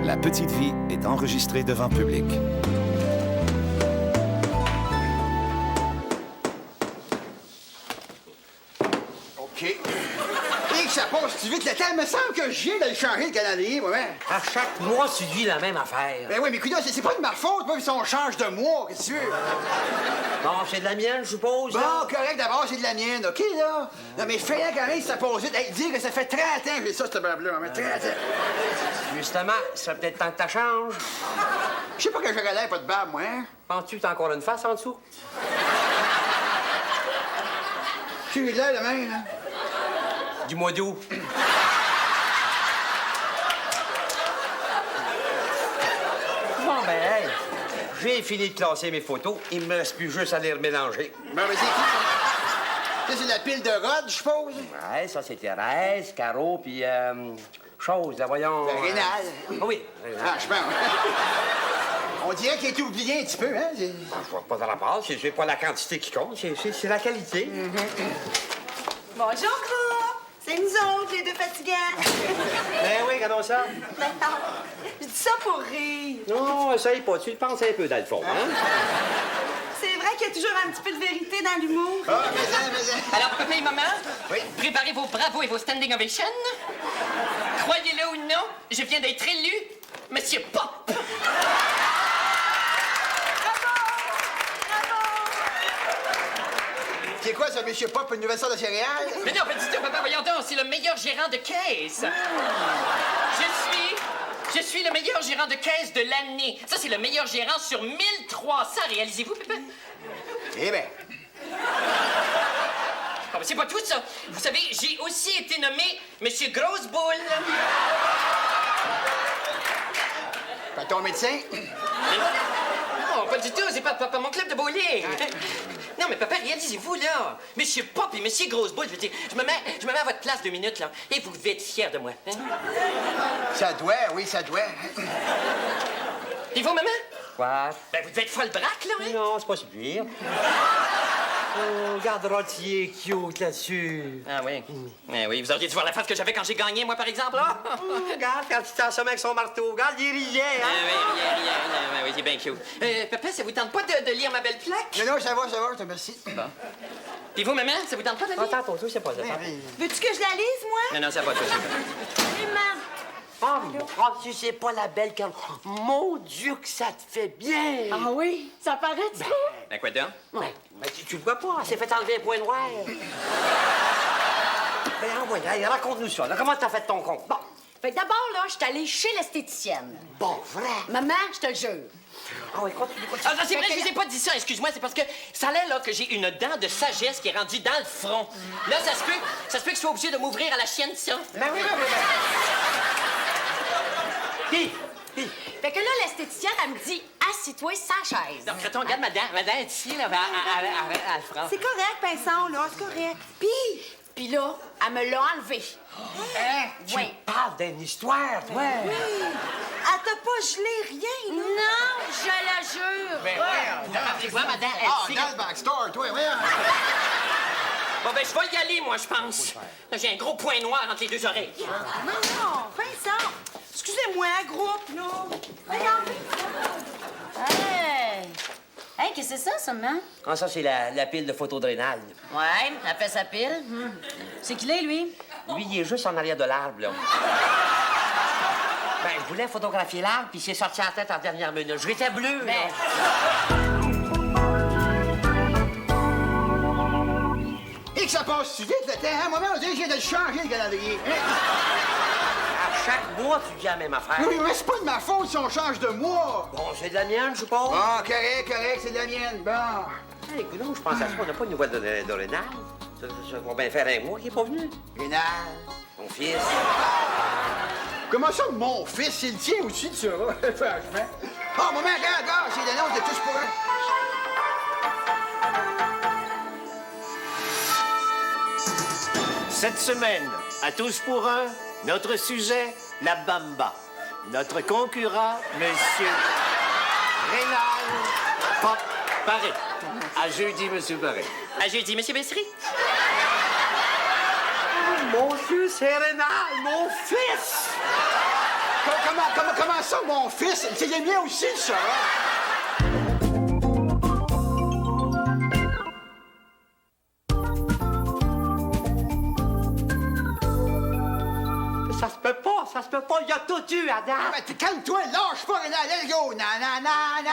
La Petite Vie est enregistrée devant public. OK. Et que ça passe vite le temps, il me semble que je viens de le changer, le calendrier, moi. À chaque mois, tu dis la même affaire. Ben oui, mais écoute, c'est pas de ma faute, moi, si on change de mois, qu'est-ce que tu veux? Bon, c'est de la mienne, je suppose. Bon, là? correct, d'abord, c'est de la mienne, OK, là? Non, mais fais-le quand même, ça passe vite. Hey, dire que ça fait 30 ans que j'ai ça, cette barbe-là, maman, 30 ans. Justement, ça serait peut-être temps que tu changes. Je sais pas que j'aurais l'air pas de barbe, moi, hein? Penses-tu que t'as encore une face en dessous? J'ai eu de l'air de même, là. Du mois d'août. Bon, ben, hey, j'ai fini de classer mes photos. Il me reste plus juste à les remélanger. Bon, ben, c'est qui, ça? Ça, c'est la pile de Rod, je suppose? Ouais, ça, c'est Thérèse, Caro, puis, chose, là, voyons. Rénal. Ah oui, Rénal. Franchement, on dirait qu'il a été oublié un petit peu, hein? Je vois pas dans la part, c'est pas la quantité qui compte, c'est la qualité. Bonjour, groupe! C'est nous autres, les deux fatigants. Ben oui, regardons ça. Je dis ça pour rire. Non, essaye pas, tu le penses un peu dans le fond, hein? C'est vrai qu'il y a toujours un petit peu de vérité dans l'humour. Ah, mais Alors, papa et maman, Oui. préparez vos bravos et vos standing ovations. Croyez-le ou non, je viens d'être élu Monsieur Pop. c'est quoi, ça, monsieur Pop, une nouvelle sorte de céréales? Mais non, petit tout, papa, voyons donc, c'est le meilleur gérant de caisse. Je suis le meilleur gérant de caisse de l'année. Ça, c'est le meilleur gérant sur 1300, réalisez-vous, papa? Eh bien, Oh, mais c'est pas tout, ça. Vous savez, j'ai aussi été nommé Monsieur Grosse Boule. pas ton médecin? Non, pas du tout, c'est pas mon club de bowling. Non, mais papa, réalisez-vous, là. Monsieur Pop et Monsieur Grosse Boule, je veux dire, je me mets à votre place 2 minutes, là, et vous devez être fiers de moi. Hein? Ça doit, oui, ça doit. Et vous, maman? Quoi? Ben, vous devez être folle braque, là, hein? Non, c'est pas si pire. Oh, regarde Rottier, cute là-dessus. Ah oui. Eh oui, vous auriez dû voir la face que j'avais quand j'ai gagné, moi, par exemple, là. Regarde, quand il t'assommait avec son marteau, regarde, il riait, Ah hein? oui, rien. Oui, c'est bien cute. Papa, ça vous tente pas de lire ma belle plaque? Non, ça va, je te remercie. Et vous, maman, ça vous tente pas de la lire? Attends, toi, c'est pas ça. Veux-tu que je la lise, moi? Non, ça va, toi. Vraiment. Oh, tu sais pas la belle quand... Mon Dieu, que ça te fait bien! Ah oui? Ça paraît, tu trouves? Ben, quoi donc? Ouais, mais tu le vois pas, elle s'est fait enlever un point noir. Ben, envoie, allez, raconte-nous ça. Là, comment t'as fait ton compte? Bon, Fait que d'abord, là, je suis allée chez l'esthéticienne. bon, vrai. Maman, je te le jure. Ah oui, continue. Ah, non, c'est vrai, je vous ai pas dit ça, excuse-moi, c'est parce que ça a l'air, là, que j'ai une dent de sagesse qui est rendue dans le front. Là, ça se peut que je sois obligé de m'ouvrir à la chienne, ça. Ben oui, Fait que là, l'esthéticienne, elle me dit, assis-toi sans chaise. Donc, Creton, regarde ma dent est ici, là, à le front. C'est correct, Pinson, là, c'est correct. Puis là, elle me l'a enlevé. Tu Oui. parles d'une histoire, toi. Elle t'a pas gelé rien, là. Non, je la jure. Rappelez-moi, ma dent est Ah, ici. dans le backstore, toi, oui. Bon, ben, je vais y aller, moi, je pense. Là, j'ai un gros point noir entre les deux oreilles. Non, Pinson. Excusez-moi, groupe, là. Regardez. Hey! Hey, qu'est-ce que c'est ça, maman? Ah, ça, c'est la pile de photos de Rénal. Ouais, elle fait sa pile. C'est qu'il est, lui? Lui, il est juste en arrière de l'arbre, là. Ben, je voulais photographier l'arbre, puis il s'est sorti en tête en dernière minute. Je l'étais bleu, là. Et que ça passe vite le temps, hein? Moi, on dirait que je viens de le changer, le calendrier. À chaque mois, tu dis la même affaire. Oui, mais c'est pas de ma faute si on change de mois. Bon, c'est de la mienne, je suppose. Ah, correct, c'est de la mienne. Bon. Hey, écoute, je pense à ça, on n'a pas de nouvelles de Rénal. Ça va bien faire un mois qu'il est pas venu. Rénal. Mon fils. Comment ça, mon fils, c'est le tien aussi, tu sauras, franchement. Oh, maman, regarde, c'est l'annonce de Tous pour un. Cette semaine, à Tous pour un, notre sujet, la bamba. Notre concurrent, Monsieur Rénal Pop Paré. À jeudi, Monsieur Paré. À jeudi, Monsieur Bessery. Mon Dieu, c'est Rénal, mon fils! Comment ça, mon fils? C'est les miens aussi, ça. Ça se peut pas, il a tout eu, Adam. Mais calme-toi, lâche pas, Rénal, let's go. Na, na, na, na.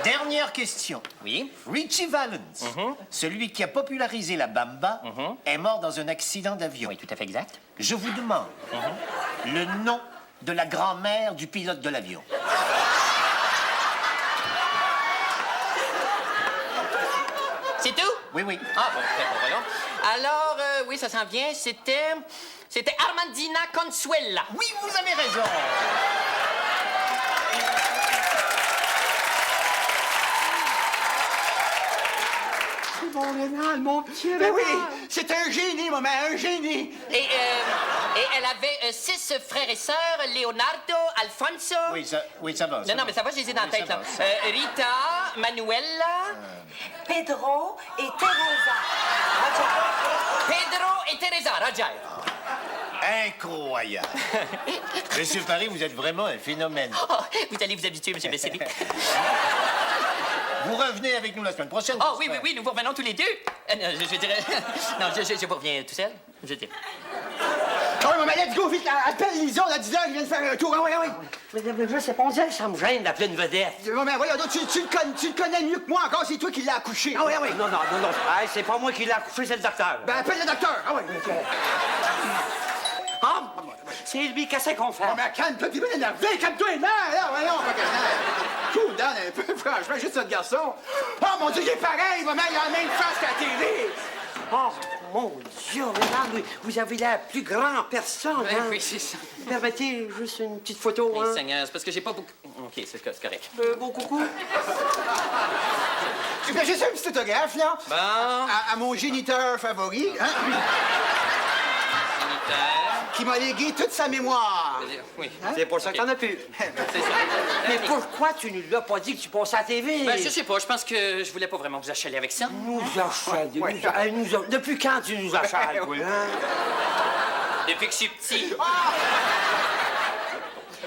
Dernière question. Oui? Richie Valens, celui qui a popularisé la bamba, est mort dans un accident d'avion. Oui, tout à fait exact. Je vous demande le nom de la grand-mère du pilote de l'avion. C'est tout? Oui, oui. Ah, bon, d'accord, voyons. Alors, oui, ça s'en vient. C'était Armandina Consuela. Oui, vous avez raison. Mon Rénal, mon petit Rénal. Oui, c'est un génie, maman, un génie. Et elle avait 6 frères et sœurs, Leonardo, Alfonso... Oui, ça va. Non, mais ça va, je les ai dans la tête, là. Rita, Manuela... Pedro et Teresa. Pedro et Teresa, Roger. Incroyable. Monsieur Paris, vous êtes vraiment un phénomène. Oh, vous allez vous habituer, M. Besseri. Vous revenez avec nous la semaine prochaine. Oh, oui, nous vous revenons tous les deux. Je dirais... Non, je vous reviens tout seul. Je dirais... Ah oui, maman, let's go, vite. Appelle Lison, la 10 heures, il vient de faire un tour. Ah oui. Je sais pas, on dirait que ça me gêne d'appeler une vedette. Maman, voyons, donc, tu le connais mieux que moi encore, c'est toi qui l'as accouché. Ah oui. Non. Hey, c'est pas moi qui l'ai accouché, c'est le docteur. Ben, appelle le docteur. Ah oui. Ah, c'est lui, qu'est-ce qu'on fait? Oh, mais calme-toi, t'es bien énervé, calme-toi les nerfs, là, voyons, pas que cool down un peu, franchement, juste notre garçon. Oh, mon Dieu, il est pareil, maman, il a la même face qu'à la télé. Oh, mon Dieu, Rénal, vous avez l'air plus grand en personne, hein? Oui, c'est ça. Permettez juste une petite photo, hein? Seigneur, c'est parce que j'ai pas beaucoup... OK, c'est correct. Bon coucou. Tu fais juste un petit autographe, là? Bon. À mon géniteur favori, hein? Qui m'a légué toute sa mémoire. Oui. C'est pour ça que t'en as plus. C'est ça. Mais pourquoi tu ne l'as pas dit que tu passais à la TV? Ben, je sais pas, je pense que je voulais pas vraiment vous achaler avec ça. Nous achaler. Depuis quand tu nous achales, toi, hein? Depuis que je suis petit.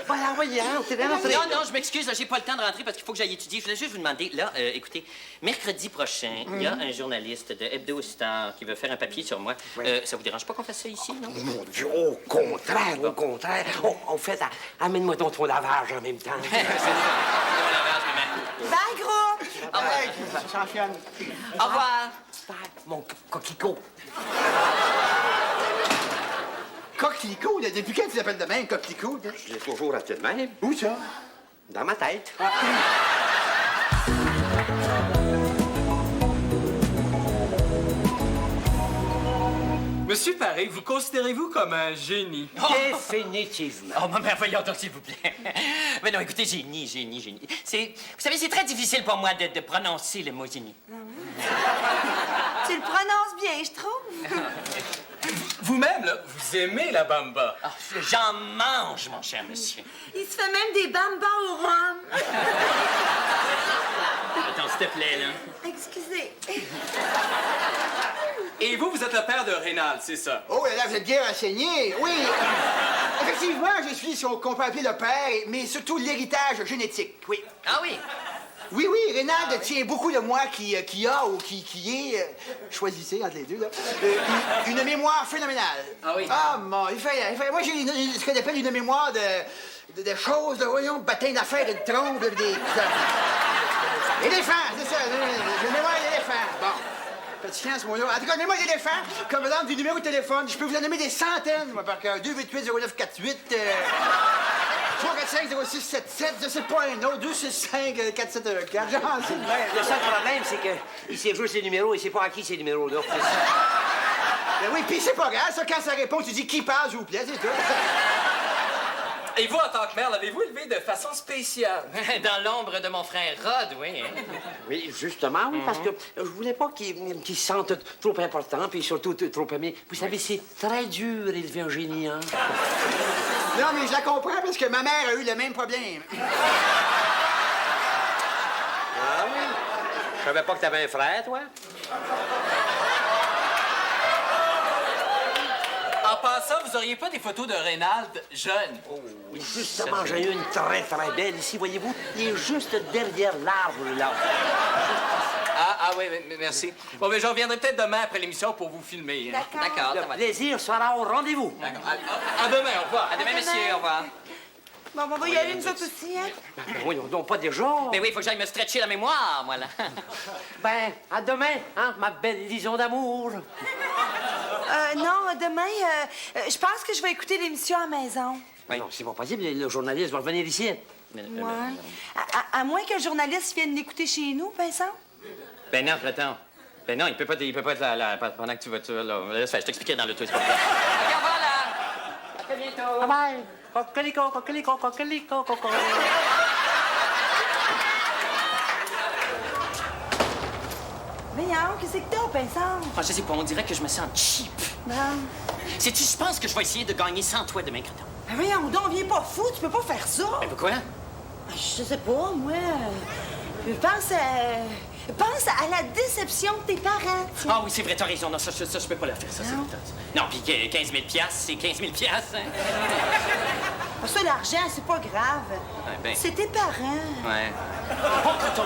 Voilà, voyons, t'es dans notre... Non, je m'excuse, là, j'ai pas le temps de rentrer parce qu'il faut que j'aille étudier. Je voulais juste vous demander, là, écoutez, mercredi prochain, il y a un journaliste de Hebdo Star qui veut faire un papier sur moi. Ça vous dérange pas qu'on fasse ça ici, non? Mon Dieu, au contraire. On fait... Amène-moi ton lavage en même temps. Bye, gros. Hey, championne. Au revoir. Mon coquelicot. Coquelicot, là, depuis quand tu l'appelles de même, Coquelicot? Là? Je l'ai toujours appelé de même. Où ça? Dans ma tête. Monsieur Paré, vous considérez-vous comme un génie? Définitivement. Oh, mais voyons donc, s'il vous plaît. Mais non, écoutez, génie. Vous savez, c'est très difficile pour moi de prononcer le mot génie. Tu le prononces bien, je trouve. Vous-même, là, vous aimez la bamba. Ah, j'en mange, mon cher monsieur. Il se fait même des bambas au rhum. Attends, s'il te plaît, là. Excusez. Et vous êtes le père de Rénal, c'est ça? Oh là là, vous êtes bien renseigné. Oui. Effectivement, je suis ce qu'on peut appeler le père, mais surtout l'héritage génétique. Oui. Ah oui? Oui, Rénal tient beaucoup de moi qui a ou qui est, choisissez entre les deux, là, une mémoire phénoménale. Ah oui? Ah, mon, il fait, moi, j'ai ce qu'on appelle une mémoire de choses, voyons, baptême d'affaires et de trompes, des... Éléphant, c'est ça, une mémoire d'éléphant. Bon. Petit chien, ce mot-là. En tout cas, une mémoire d'éléphant, comme par exemple du numéro de téléphone. Je peux vous en nommer des centaines, moi, par cœur. 288-0948, 345-0677, je sais pas un autre, 265-4714. Genre, c'est le même. Le seul problème, c'est qu'il sait juste les numéros et il sait pas à qui ces numéros-là. Ben oui, pis c'est pas grave, ça, quand ça répond, tu dis qui passe, s'il vous plaît, c'est tout. Et vous, en tant que mère, l'avez-vous élevé de façon spéciale? Dans l'ombre de mon frère Rod, oui. Hein? Oui, justement, oui, parce que je voulais pas qu'il se sente trop important, puis surtout trop aimé. Vous savez, c'est très dur élever un génie, hein? Non, mais je la comprends parce que ma mère a eu le même problème. Ah oui? Je savais pas que t'avais un frère, toi? vous auriez pas des photos de Reynald jeune? Oui, justement, j'ai eu une très, très belle ici, voyez-vous. Il est juste derrière l'arbre, là. Oui, merci. Bon, mais je reviendrai peut-être demain après l'émission pour vous filmer. Hein. D'accord, ça Le va. plaisir sera au rendez-vous. D'accord. À demain, au revoir. À demain, monsieur, au revoir. Bon, on va y aller, nous autres aussi, hein? Ben, voyons donc, pas déjà. Mais oui, il faut que j'aille me stretcher la mémoire, moi, là. Ben, à demain, hein, ma belle liaison d'amour. Non, demain, je pense que je vais écouter l'émission à la maison. Ben non, c'est pas possible, le journaliste va revenir ici. Ouais. À moins que le journaliste vienne l'écouter chez nous, Vincent. Ben non, attends. Ben non, il peut pas être là pendant que tu vas... Laisse faire, je t'expliquais dans le tour. OK, au revoir, là. À très bientôt. Bye bye. Coquelicot, coquelicot, coquelicot, coquelicot. Voyons, qu'est-ce que t'as, Vincent? Ah, je sais pas, on dirait que je me sens cheap. Non. Sais-tu, je pense que je vais essayer de gagner sans toi demain, Creton. Ben voyons donc, viens pas fou, tu peux pas faire ça. Ben pourquoi? Je sais pas, moi. Pense à la déception de tes parents. tiens. Ah oui, c'est vrai, t'as raison. Non, ça, je peux pas la faire, ça, c'est Non. vrai. Non, puis 15 000 c'est 15 000 hein? Ça, l'argent, c'est pas grave. Ouais, ben. C'est tes parents. Ouais. Oh, Creton,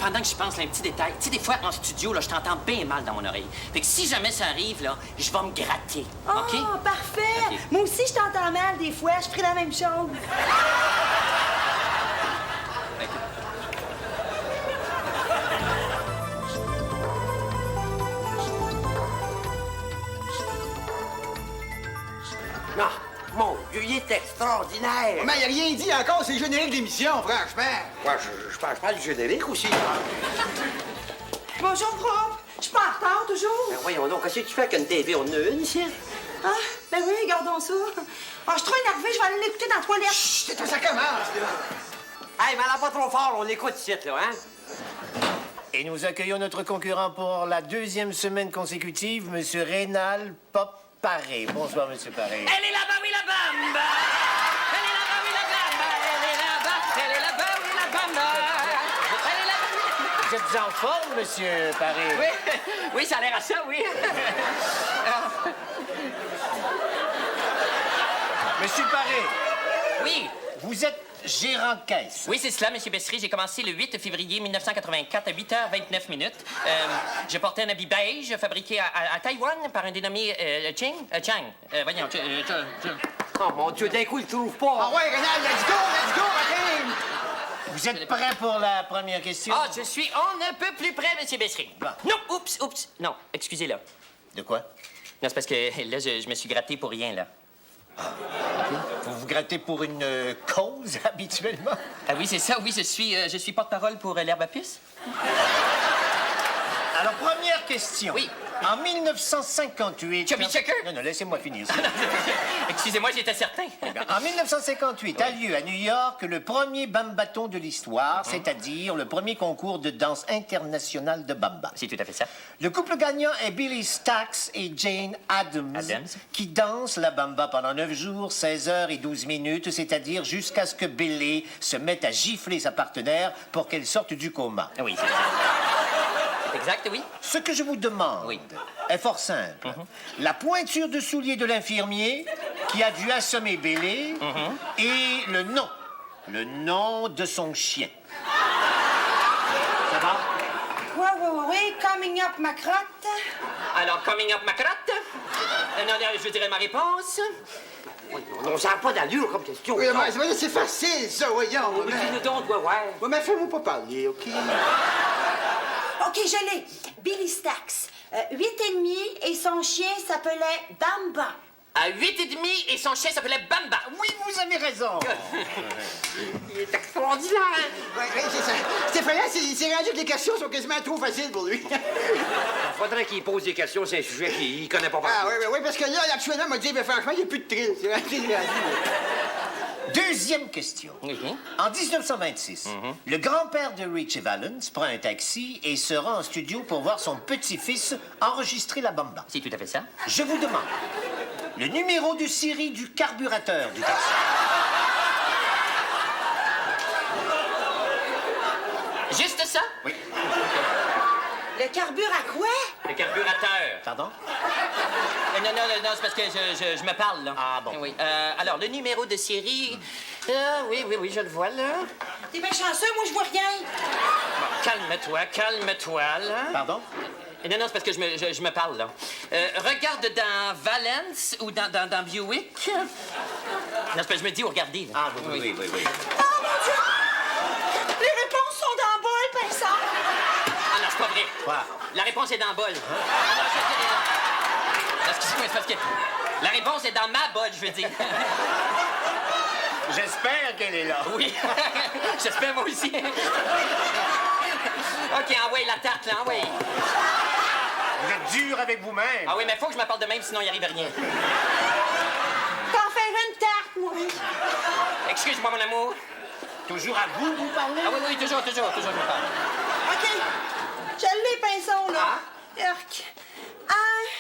pendant que je pense, là, un petit détail. Tu sais, des fois, en studio, là, je t'entends bien mal dans mon oreille. Fait que si jamais ça arrive, là, je vais me gratter, Oh, OK? parfait. OK. Moi aussi, je t'entends mal des fois. Je ferai la même chose. Ah, mon Dieu, il est extraordinaire. Mais il a rien dit encore, c'est le générique d'émission, franchement. Ouais, je parle du générique aussi. Bonjour, groupe. Je suis pas en retard, toujours. Ben voyons donc, qu'est-ce que tu fais avec une TV? On en a une ici? Ah, ben oui, gardons ça. Ah, je suis trop énervée, je vais aller l'écouter dans la toilette. Chut, ça commence, là. Hey, mais là, pas trop fort, on l'écoute ici, là, hein? Et nous accueillons notre concurrent pour la deuxième semaine consécutive, Monsieur Rénal Pop Paré. Bonsoir, Monsieur Paré. Elle est là-bas, oui, la bamba! Elle est là-bas, oui, la bamba! Elle est là-bas, elle est là-bas, oui, la bamba! Elle est là-bas! Vous êtes en forme, Monsieur Paré? Oui, oui, ça a l'air à ça, oui. Monsieur Paré, Oui. vous êtes gérant de caisse. Oui, c'est cela, M. Bessery. J'ai commencé le 8 février 1984 à 8h29 minutes. Je portais un habit beige fabriqué à Taïwan par un dénommé Chang. Voyons, Oh, mon Dieu, d'un coup, il trouve pas. Ah ouais, Renal, let's go, Martin! Vous êtes prêt pour la première question? Ah, je suis un peu plus près, M. Bessery. Bon. Non, oups. Non, excusez-là. De quoi? Non, c'est parce que là, je me suis gratté pour rien, là. Vous vous grattez pour une cause, habituellement? Ah oui, c'est ça, oui, je suis porte-parole pour l'herbe à puce. Alors, première question. Oui. En 1958... Chubby Checker? Non, laissez-moi finir. Excusez-moi, j'étais certain. En 1958 a lieu à New York le premier bambaton de l'histoire, c'est-à-dire le premier concours de danse international de bamba. C'est tout à fait ça. Le couple gagnant est Billy Stax et Jane Addams, qui dansent la bamba pendant 9 jours, 16 heures et 12 minutes, c'est-à-dire jusqu'à ce que Billy se mette à gifler sa partenaire pour qu'elle sorte du coma. Oui, c'est ça. C'est exact, oui. Ce que je vous demande Oui. est fort simple. La pointure de soulier de l'infirmier qui a dû assommer Billy et le nom de son chien. Ça va? Oui, coming up, ma crotte. Alors, coming up ma crotte. Non, je dirais ma réponse. On sent pas d'allure comme question. Oui, mais c'est facile, ça, voyons. Mais dis-le donc, ouais. Ouais, mais fais-moi pas parler, OK? OK, je l'ai. Billy Stax, 8,5 et son chien s'appelait Bamba. À 8,5 et son chien s'appelait Bamba. Oui, vous avez raison. Il est extraordinaire. Ouais, c'est ça. Stéphane, c'est rendu que les questions sont quasiment trop faciles pour lui. Il faudrait qu'il pose des questions, c'est un sujet qu'il connaît pas. Ah, oui, parce que là, actuellement, il m'a dit, mais franchement, il n'y a plus de thrill. C'est rendu. Deuxième question. En 1926, le grand-père de Richie Valens prend un taxi et se rend en studio pour voir son petit-fils enregistrer la bamba. C'est tout à fait ça. Je vous demande le numéro de série du carburateur du taxi. Juste ça? Oui. Le carbure à quoi? Le carburateur. Pardon? Non, c'est parce que je me parle, là. Ah, bon. Oui. Alors, le numéro de série... oui, je le vois, là. T'es bien chanceux, moi, je vois rien. Calme-toi, là. Pardon? Non, c'est parce que je me parle, là. Regarde dans Valence ou dans Buick. Non, c'est parce que je me dis, regardez, là. Ah, oui. Oh, mon Dieu! Les réponses sont dans le bol, Pinson. Ah non, c'est pas vrai. Quoi? La réponse est dans le bol. Ah, non, excusez-moi, c'est parce que la réponse est dans ma bolle, je veux dire. J'espère qu'elle est là. Oui, j'espère moi aussi. OK, envoie la tarte, là, envoie. Vous êtes dur avec vous-même. Ah oui, mais faut que je me parle de même, sinon il arrive rien. T'en faire une tarte, moi. Excuse-moi, mon amour. Toujours à vous parlez? Ah oui, toujours, je me parle. OK. Je l'ai, Pinson, là. Urk. 1,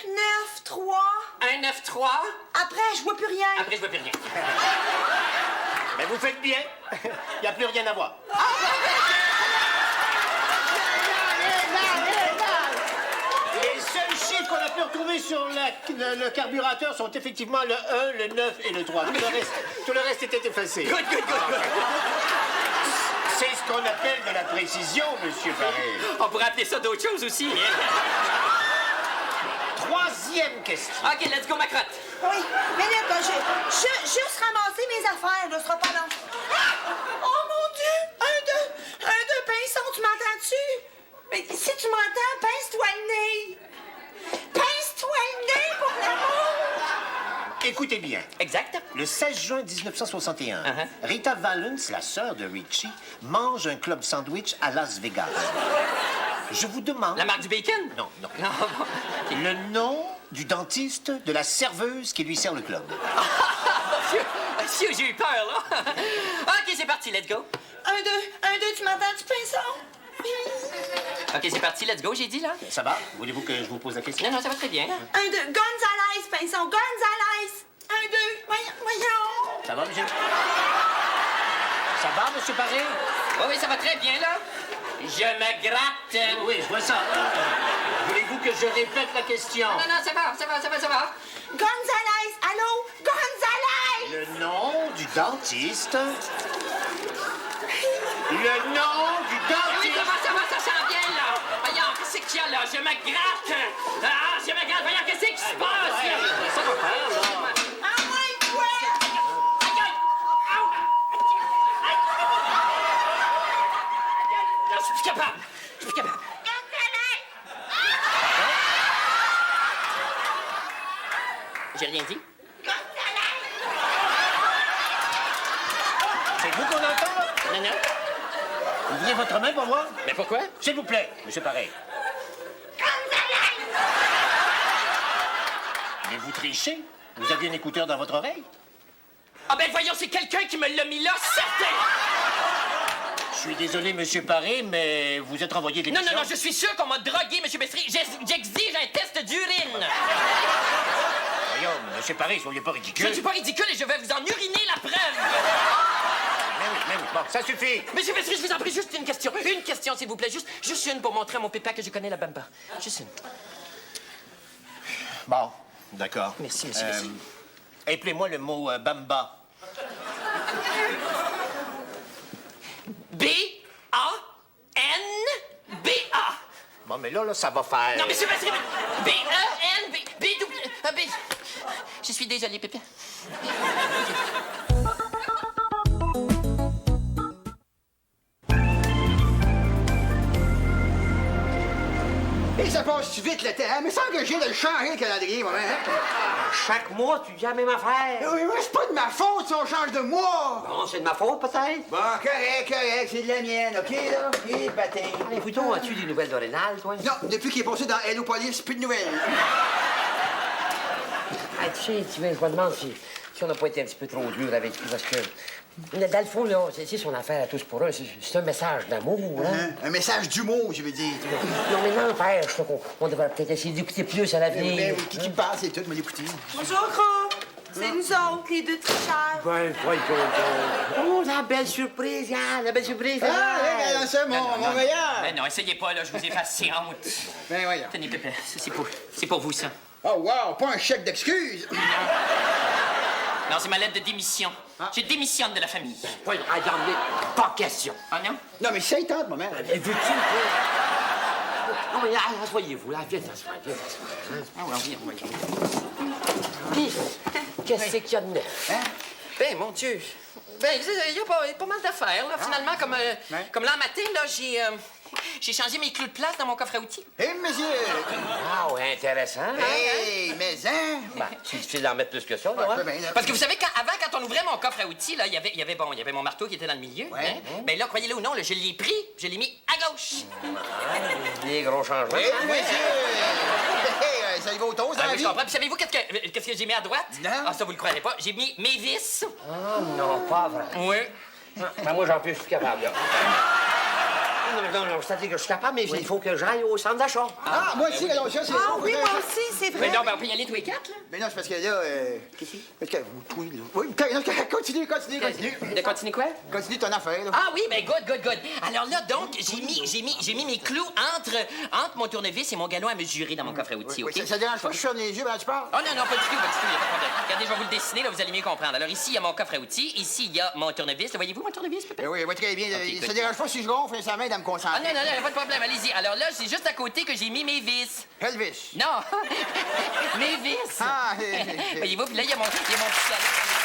9, 3. 1, 9, 3. Après, je vois plus rien. Après, je vois plus rien. Mais vous faites bien. Il n'y a plus rien à voir. Les seuls chiffres qu'on a pu retrouver sur le carburateur sont effectivement le 1, le 9 et le 3. Tout le reste était effacé. Good. C'est ce qu'on appelle de la précision, Monsieur Paré. On pourrait appeler ça d'autres choses aussi. Hein? Troisième question. OK, let's go, ma crotte. Oui, mais là, quand juste ramasser mes affaires, là, ce sera pas long. Ah! Oh, mon Dieu! Un, deux, Pinson, tu m'entends-tu? Mais si tu m'entends, pince-toi le nez! Pince-toi le nez, pour l'amour! Écoutez bien. Exact. Le 16 juin 1961, Rita Valens, la sœur de Richie, mange un club sandwich à Las Vegas. Je vous demande... La marque du bacon? Non. Non. Le nom du dentiste de la serveuse qui lui sert le club. Monsieur, j'ai eu peur, là. OK, c'est parti, let's go. 1, 2, tu m'entends-tu, Pinson? OK, c'est parti, let's go, j'ai dit, là. Ça va? Voulez-vous que je vous pose la question? Non, ça va très bien. 1, 2, Gonzalez, Pinson, Gonzalez! 1, 2, voyons! Ça va, monsieur? Ça va, Monsieur Paré? Oui, ça va très bien, là. Je me gratte. Oui, je vois ça. Voulez-vous que je répète la question? Non, ça va. Gonzalez, allô? Gonzalez! Le nom du dentiste. Le nom du Oui, dentiste. ça va, ça sent bien, là. Voyons, qu'est-ce qu'il y a, là? Je me gratte. Ah, je me gratte. Voyons, qu'est-ce qui se passe, là? Ça va faire, là. Ah ouais, toi! Aïe! Au! Là, je suis plus capable. Gonzalez! J'ai rien dit. C'est vous qu'on entend, là? Non. Ouvrez votre main pour voir. Mais pourquoi? S'il vous plaît, Monsieur Paré. Mais vous trichez? Vous aviez un écouteur dans votre oreille? Ah ben voyons, c'est quelqu'un qui me l'a mis là, certain! Je suis désolé, Monsieur Paré, mais vous êtes renvoyé de Non, l'émission. je suis sûr qu'on m'a drogué, Monsieur Bestry. J'exige un test d'urine. Voyons, Monsieur Paré, soyez pas Je ridicule. ne suis pas ridicule et je vais vous en uriner la preuve. Mais oui, bon, ça suffit. Monsieur Bestry, je vous en prie, juste une question. Une question, s'il vous plaît. Juste une pour montrer à mon pépin que je connais la bamba. Juste une. Bon, d'accord. Merci, Monsieur Bestry. Appelez-moi le mot bamba. B-A-N-B-A. Bon, mais là, ça va faire. Non, Monsieur Bestry, B-E-N-B... B-W... Je suis désolé, pépin. Et ça passe vite le temps, hein? Mais sans que j'ai de le changer, le calendrier, moi, hein? Chaque mois, tu dis la même affaire. Oui, mais c'est pas de ma faute si on change de mois! Bon, c'est de ma faute, peut-être. Bon, correct, c'est de la mienne, OK, là? OK, patin. Allez, plutôt, as-tu des nouvelles de Rénal, toi? Non, depuis qu'il est passé dans Hellopolis, plus de nouvelles. Ah, tu sais, je me demande si on n'a pas été un petit peu trop dur avec lui, parce que, dans le fond, là, c'est son affaire à tous pour eux. C'est un message d'amour, hein? Un message d'humour, je veux dire. Non, mais n'empêche, on devrait peut-être essayer d'écouter plus à l'avenir. Ben oui, qui parle, c'est tout, mais l'écouter. Bonjour, gros. C'est nous autres, les deux tricheurs. Ouais. Oh, la belle surprise, Yann, la belle surprise. Ah, regarde ça, mon voyage. Ben non, essayez pas, là, je vous ai fait si honte. Ben voyons. Tenez, pépin, ça, c'est pour vous, ça. Oh, wow, pas un chèque d'excuse. Non, c'est ma lettre de démission. Je démissionne de la famille. Voyons, attendez, pas question. Ah non? Non, mais c'est tente, maman. Mais veux-tu... Non, mais asseyez-vous, là, viens t'asseoir, viens t'asseoir. Ah oui, oui. Qu'est-ce qu'il y a de neuf? Hein? Ben, mon Dieu. Ben, il y a pas mal d'affaires, là. Finalement, comme là, matin, là, j'ai changé mes clous de place dans mon coffre à outils. Hé, monsieur! Ah, ouais, intéressant. Hey, mais hein? Ben, c'est difficile d'en mettre plus que ça, Ouais, là. je Hein? peux bien, là. Parce que vous savez, avant, quand on ouvrait mon coffre à outils, là, il y avait mon marteau qui était dans le milieu. Ouais. Hein? Ben là, croyez-le ou non, là, je l'ai pris, je l'ai mis à gauche. Des gros changements. Hé, monsieur! Hey, ça y va au toast, dans Ah la oui, vie? je comprends. Puis savez-vous qu'est-ce que j'ai mis à droite? Non. Ah, ça, vous le croirez pas. J'ai mis mes vis. Ah, non, pas vrai. Oui. Ben, moi, j'en suis plus capable, là. Non, c'est-à-dire que je suis capable, mais il faut que j'aille au centre d'achat. Ah, moi aussi, alors ça, c'est Ah oui, moi aussi, c'est vrai. Mais non, ben, on peut y aller tous les quatre, là. Mais non, c'est parce que là, Parce que vous, toi, là. Oui, non, continue. De continuer quoi? Continue ton affaire, là. Ah oui, ben good. Alors là, donc, j'ai mis mes clous entre mon tournevis et mon galon à mesurer dans mon coffre à outils, Oui, OK? ça dérange pas que je ferme les yeux pendant que tu parles? Oh non, pas du tout, y a pas de problème. Regardez, je vais vous le dessiner, là, vous allez mieux comprendre. Alors ici, il y a mon coffre à outils, ici, il y a mon tournevis. Le voyez-vous, mon tournevis, peut-être? Ben oui, très bien. Ok, Ça good. dérange pas si je gonfle sa main de me concentrer. Ah non, y a pas de problème, allez-y. Alors là, c'est juste à côté que j'ai mis mes vis. Elvis. Non, mes vis. Ah, Voyez-vous, puis là, il y a mon petit galon.